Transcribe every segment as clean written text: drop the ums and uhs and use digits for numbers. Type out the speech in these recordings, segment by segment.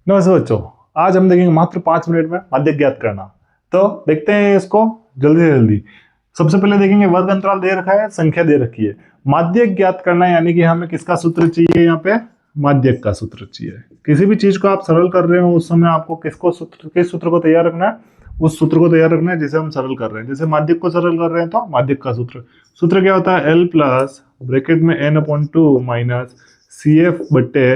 नमस्ते बच्चों, आज हम देखेंगे मात्र 5 मिनट में माध्यक ज्ञात करना। तो देखते हैं इसको जल्दी से जल्दी। सबसे पहले देखेंगे वर्ग अंतराल दे रखा है, संख्या दे रखी है। माध्यक ज्ञात करना यानी कि हमें किसका सूत्र चाहिए, यहाँ पे माध्यक का सूत्र चाहिए। किसी भी चीज को आप सरल कर रहे हो उस समय आपको किस सूत्र को तैयार रखना है, उस सूत्र को तैयार रखना है जिसे हम सरल कर रहे हैं। जैसे माध्यक को सरल कर रहे हैं तो माध्यक का सूत्र क्या होता है, एल प्लस ब्रैकेट में N upon two minus C F बट्टे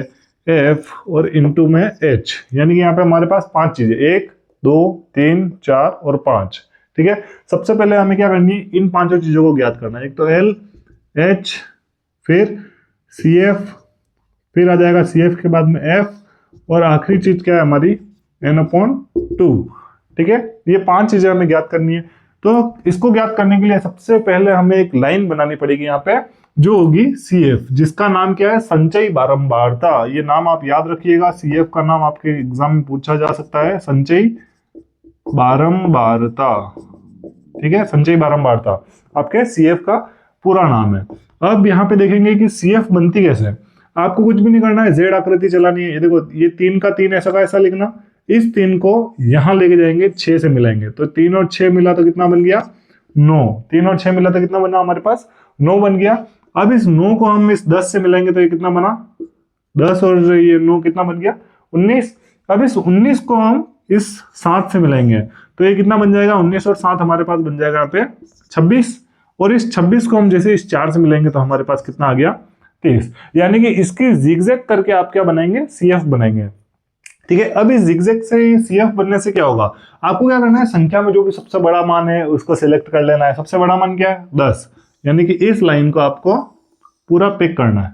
एफ और इनटू में एच। यानी कि यहाँ पे हमारे पास 5 चीजें, 1 2 3 4 और 5। ठीक है, सबसे पहले हमें क्या करनी है, इन 5 चीजों को ज्ञात करना है। एक तो एल, एच, फिर सी एफ, फिर आ जाएगा सी एफ के बाद में एफ, और आखिरी चीज क्या है हमारी, एन अपॉन टू। ठीक है, ये 5 चीजें हमें ज्ञात करनी है। तो इसको ज्ञात करने के लिए सबसे पहले हमें एक लाइन बनानी पड़ेगी यहाँ पे, जो होगी सी एफ, जिसका नाम क्या है, संचयी बारंबारता। ये नाम आप याद रखिएगा, सी एफ का नाम आपके एग्जाम में पूछा जा सकता है, संचयी बारंबारता। ठीक है, संचयी बारंबारता आपके सी एफ का पूरा नाम है। अब यहाँ पे देखेंगे कि सी एफ बनती कैसे है। आपको कुछ भी नहीं करना है, जेड आकृति चलानी है। ये देखो, ये 3 का 3 ऐसा का ऐसा लिखना, इस 3 को यहां लेके जाएंगे, 6 से मिलाएंगे तो 3 और 6 मिला तो कितना बन गया, 9। 3 और 6 मिला तो कितना बना हमारे पास, 9 बन गया। अब इस 9 को हम इस 10 से मिलाएंगे तो ये कितना बना, 10 और ये 9 कितना बन गया, 19। अब इस 19 को हम इस 7 से मिलाएंगे तो ये कितना बन जाएगा, 19 और 7 हमारे पास बन जाएगा यहाँ पे 26। और इस 26 को हम जैसे इस 4 से मिलाएंगे तो हमारे पास कितना आ गया, 23। यानी कि इसकी जिगजैग करके आप क्या बनाएंगे, सीएफ बनाएंगे। ठीक है, अब इस जिगजैग से सीएफ बनने से क्या होगा, आपको क्या करना है, संख्या में जो भी सबसे बड़ा मान है उसको सिलेक्ट कर लेना है। सबसे बड़ा मान क्या है, 10। यानी कि इस लाइन को आपको पूरा पिक करना है।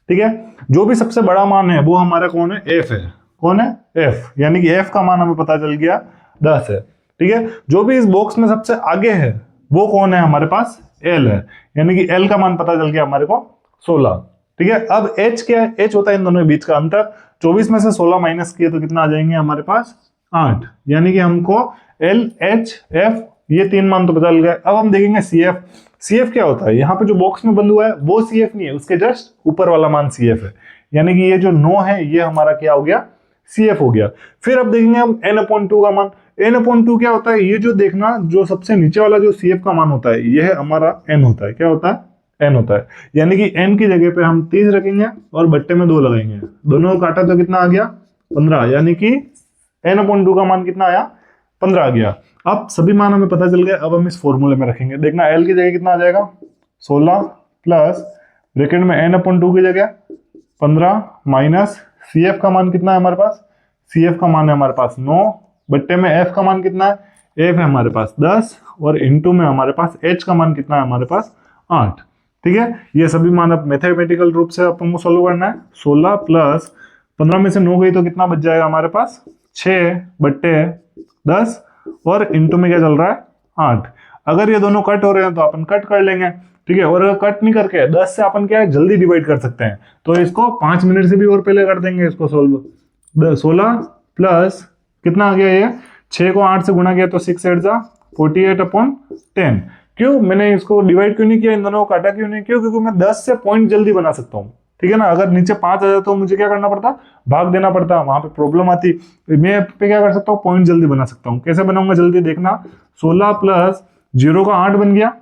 ठीक है, जो भी सबसे बड़ा मान है वो हमारा कौन है, एफ है। कौन है, एफ। यानी कि एफ का मान हमें पता चल गया 10 है। ठीक है, जो भी इस बॉक्स में सबसे आगे है वो कौन है, हमारे पास एल है। यानी कि एल का मान पता चल गया हमारे को 16। ठीक है, अब एच क्या है, एच होता है इन दोनों के बीच का अंतर। 24 में से 16 माइनस किए तो कितना आ जाएंगे हमारे पास, 8। यानी कि हमको एल, एच, एफ ये 3 मान तो पता चल गए। अब हम देखेंगे सी एफ। सी एफ क्या होता है, यहाँ पे जो बॉक्स में बंद हुआ है वो सी एफ नहीं है, उसके जस्ट ऊपर वाला मान सी एफ है। यानी कि ये जो 9 है ये हमारा क्या हो गया, सी एफ हो गया। फिर अब देखेंगे हम एन अपॉन टू का मान। एन अपॉन टू क्या होता है, ये जो देखना, जो सबसे नीचे वाला जो सी एफ का मान होता है यह हमारा एन होता है। क्या होता है, एन होता है। यानी कि एन की जगह पे हम 30 रखेंगे और बट्टे में 2 लगाएंगे, दोनों को काटा तो कितना आ गया, 15। यानी कि एन अपॉन टू का मान कितना आया, 15 आ गया। अब सभी मान हमें पता चल गए। अब हम इस फॉर्मूले में रखेंगे, देखना एल की जगह कितना आ जाएगा, 16 प्लस ब्रैकेट में एन अपॉन टू की जगह 15 माइनस सी एफ का मान कितना है हमारे पास, सी एफ का मान है हमारे पास 9 बट्टे में एफ का मान कितना है, एफ है हमारे पास 10 और इनटू में हमारे पास एच का मान कितना है हमारे पास 8। ठीक है, ये सभी मान अब मैथमेटिकल रूप से अपन को सोल्व करना है। 16 प्लस 15 में से 9 गई तो कितना बच जाएगा हमारे पास, 6 बट्टे 10 और इनटू में क्या चल रहा है, 8। अगर ये दोनों कट हो रहे हैं तो अपन कट कर लेंगे। ठीक है, और अगर कट नहीं करके 10 से अपन क्या है, जल्दी डिवाइड कर सकते हैं, तो इसको 5 मिनट से भी और पहले कर देंगे इसको सोल्व। 16 प्लस कितना आ गया, ये 6 को 8 से गुणा किया तो 6 8 जा 48 अपॉन 10। क्यों मैंने इसको डिवाइड क्यों नहीं किया, इन दोनों को काटा क्यों नहीं, क्यों, क्योंकि मैं 10 से पॉइंट जल्दी बना सकता हूँ। ठीक है ना, अगर नीचे 5 आ जाए तो मुझे क्या करना पड़ता, भाग देना पड़ता, वहां पे प्रॉब्लम आती। मैं पे क्या कर सकता हूँ, पॉइंट जल्दी बना सकता हूँ। कैसे बनाऊंगा जल्दी देखना, 16 प्लस 0 का 8 बन गया,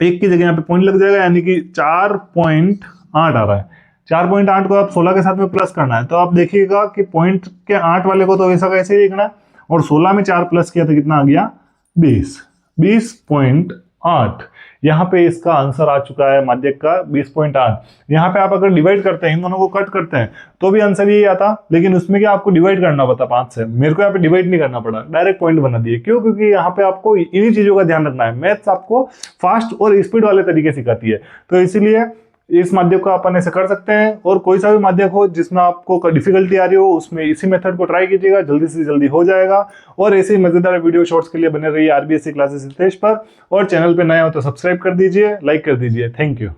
1 की जगह यहाँ पे पॉइंट लग जाएगा, यानी कि 4.8 आ रहा है। 4.8 को आप 16 के साथ में प्लस करना है तो आप देखिएगा कि पॉइंट के 8 वाले को तो ऐसा कैसे ही लिखना है, और 16 में 4 प्लस किया तो कितना आ गया, 20.8। यहाँ पे इसका आंसर आ चुका है माध्यक का 20.8। यहाँ पे आप अगर डिवाइड करते हैं, इन दोनों को कट करते हैं तो भी आंसर यही आता, लेकिन उसमें क्या आपको डिवाइड करना पड़ता 5 से। मेरे को यहाँ पे डिवाइड नहीं करना पड़ा, डायरेक्ट पॉइंट बना दिए। क्यों, क्योंकि यहाँ पे आपको इन्हीं चीजों का ध्यान रखना है। मैथ्स आपको फास्ट और स्पीड वाले तरीके सिखाती है, तो इसीलिए इस माध्यक को अपन ऐसे कर सकते हैं। और कोई सा भी माध्यक हो जिसमें आपको डिफिकल्टी आ रही हो, उसमें इसी मेथड को ट्राई कीजिएगा, जल्दी से जल्दी हो जाएगा। और ऐसे ही मजेदार वीडियो शॉर्ट्स के लिए बने रहिए आरबीएससी क्लासेस हितेश पर। और चैनल पे नए हो तो सब्सक्राइब कर दीजिए, लाइक कर दीजिए। Thank you.